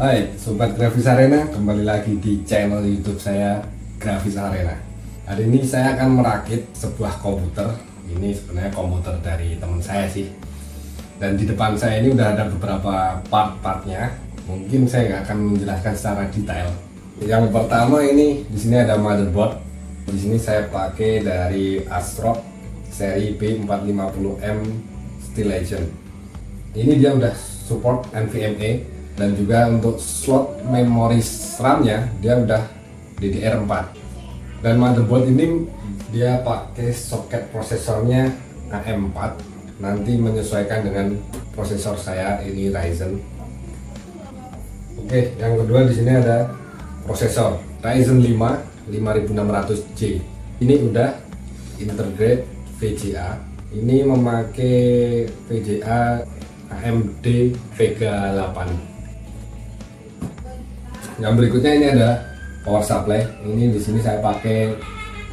Hai Sobat Grafis Arena, kembali lagi di channel YouTube saya Grafis Arena. Hari ini saya akan merakit sebuah komputer. Ini sebenarnya komputer dari teman saya sih. Dan di depan saya ini udah ada beberapa part-partnya. Mungkin saya nggak akan menjelaskan secara detail. Yang pertama ini di sini ada motherboard. Di sini saya pakai dari ASRock seri B450M Steel Legend. Ini dia udah support NVMe dan juga untuk slot memori RAM-nya dia udah DDR4. Dan motherboard ini dia pakai soket prosesornya AM4, nanti menyesuaikan dengan prosesor saya ini Ryzen. Oke, yang kedua di sini ada prosesor Ryzen 5 5600J. Ini udah integrate VGA. Ini memakai VGA AMD Vega 8. Yang berikutnya ini ada power supply. Ini di sini saya pakai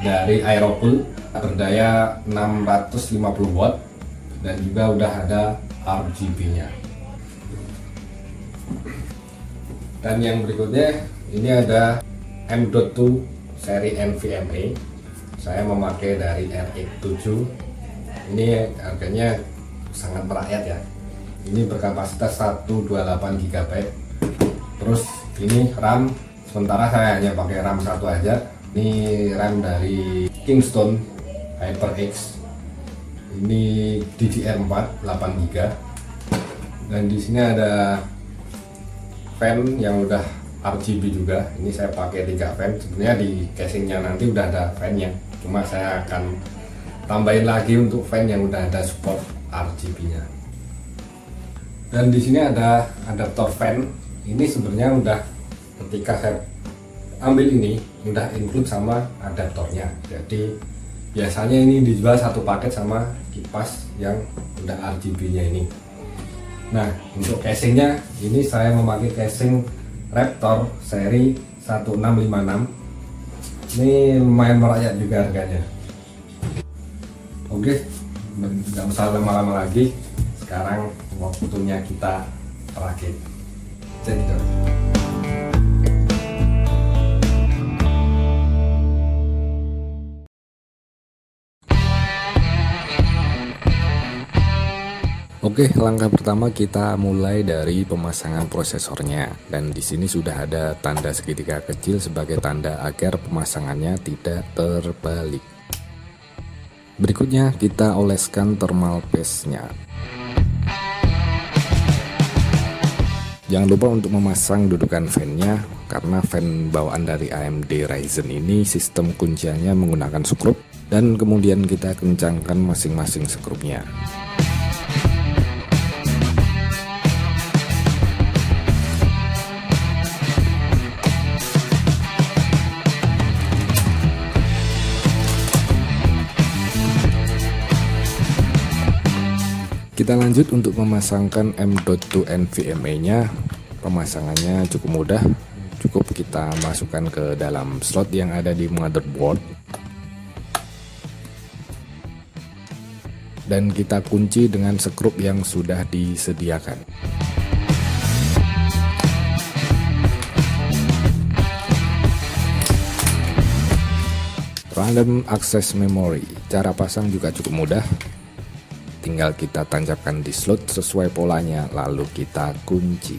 dari Aerocool berdaya 650 watt dan juga udah ada RGB-nya. Dan yang berikutnya ini ada M.2 seri NVMe. Saya memakai dari RX7. Ini harganya sangat merakyat ya. Ini berkapasitas 128 GB. Terus ini RAM, sementara saya hanya pakai RAM satu aja. Ini RAM dari Kingston HyperX. Ini DDR4 8 GB. Dan di sini ada fan yang udah RGB juga. Ini saya pakai 3 fan. Sebenarnya di casingnya nanti udah ada fan-nya. Cuma saya akan tambahin lagi untuk fan yang udah ada support RGB-nya. Dan di sini ada adaptor fan. Ini sebenarnya udah ketika saya ambil ini udah include sama adaptornya. Jadi biasanya ini dijual satu paket sama kipas yang udah RGB-nya ini. Nah, untuk casingnya ini saya memakai casing Raptor seri 1656. Ini lumayan merakyat juga harganya. Oke, nggak usah lama-lama lagi. Sekarang waktunya kita rakit. Cekidot. Oke, langkah pertama kita mulai dari pemasangan prosesornya. Dan di sini sudah ada tanda segitiga kecil sebagai tanda agar pemasangannya tidak terbalik. Berikutnya kita oleskan thermal paste-nya. Jangan lupa untuk memasang dudukan fan-nya, karena fan bawaan dari AMD Ryzen ini sistem kunciannya menggunakan skrup, dan kemudian kita kencangkan masing-masing skrupnya. Kita lanjut untuk memasangkan M.2 NVMe-nya. Pemasangannya cukup mudah, cukup kita masukkan ke dalam slot yang ada di motherboard. Dan kita kunci dengan skrup yang sudah disediakan. Random access memory, cara pasang juga cukup mudah. Tinggal kita tancapkan di slot sesuai polanya, lalu kita kunci.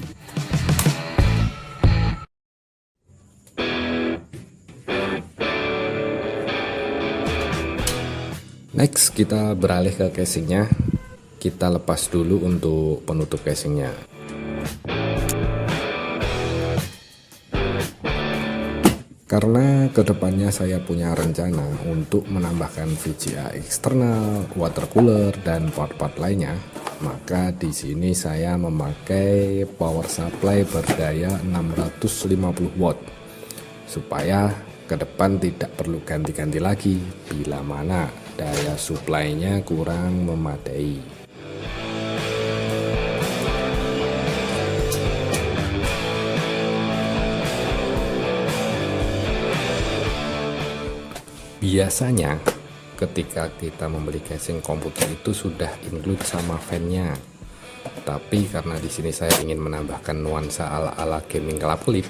Next, kita beralih ke casingnya. Kita lepas dulu untuk penutup casingnya. Karena kedepannya saya punya rencana untuk menambahkan VGA eksternal, water cooler, dan part-part lainnya, maka di sini saya memakai power supply berdaya 650 watt supaya ke depan tidak perlu ganti-ganti lagi bila mana daya supply-nya kurang memadai. Biasanya ketika kita membeli casing komputer itu sudah include sama fan-nya. Tapi karena di sini saya ingin menambahkan nuansa ala-ala gaming kelap-kelip,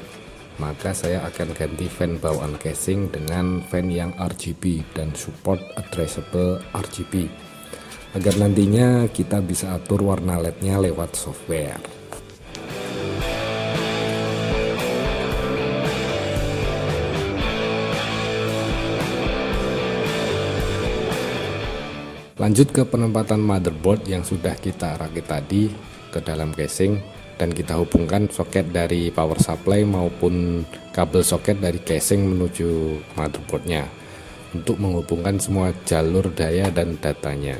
maka saya akan ganti fan bawaan casing dengan fan yang RGB dan support addressable RGB, agar nantinya kita bisa atur warna LED-nya lewat software. Lanjut ke penempatan motherboard yang sudah kita rakit tadi ke dalam casing, dan kita hubungkan soket dari power supply maupun kabel soket dari casing menuju motherboardnya untuk menghubungkan semua jalur daya dan datanya.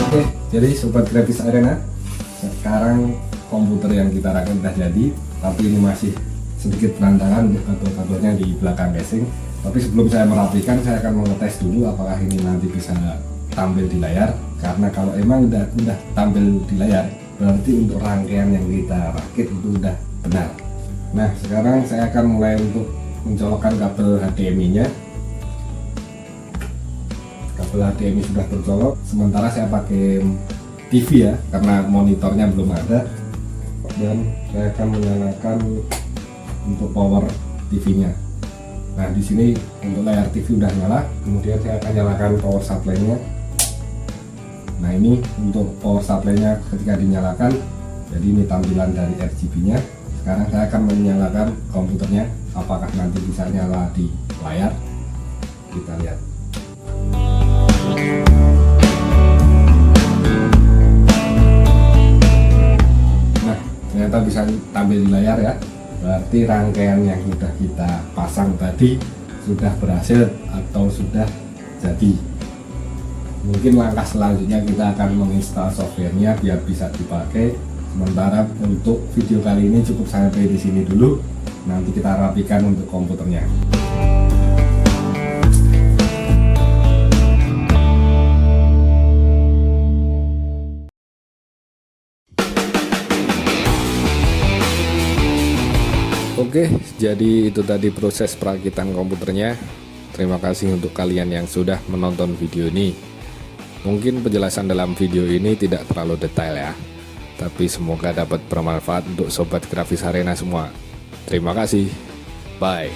Oke, jadi Sobat Grafis Arena, sekarang komputer yang kita rakit sudah jadi, tapi ini masih sedikit berantakan untuk kabelnya di belakang casing. Tapi sebelum saya merapikan, saya akan mengetes dulu apakah ini nanti bisa tampil di layar. Karena kalau emang udah tampil di layar, berarti untuk rangkaian yang kita rakit itu udah benar. Nah, sekarang saya akan mulai untuk mencolokkan kabel HDMI-nya. Kabel HDMI sudah tercolok, sementara saya pakai TV ya, karena monitornya belum ada. Dan saya akan menyalakan untuk power TV-nya. Nah, di sini untuk layar TV udah nyala, kemudian saya akan nyalakan power supply-nya. Nah, ini untuk power supply-nya ketika dinyalakan, jadi ini tampilan dari RGB-nya. Sekarang saya akan menyalakan komputernya, apakah nanti bisa nyala di layar. Kita lihat. Nah, ternyata bisa tampil di layar ya. Berarti rangkaian yang sudah kita pasang tadi sudah berhasil atau sudah jadi. Mungkin langkah selanjutnya kita akan menginstal softwarenya biar bisa dipakai. Sementara untuk video kali ini cukup sampai di sini dulu. Nanti kita rapikan untuk komputernya. Oke, jadi itu tadi proses perakitan komputernya. Terima kasih untuk kalian yang sudah menonton video ini. Mungkin penjelasan dalam video ini tidak terlalu detail ya, tapi semoga dapat bermanfaat untuk Sobat Grafis Arena semua. Terima kasih, bye.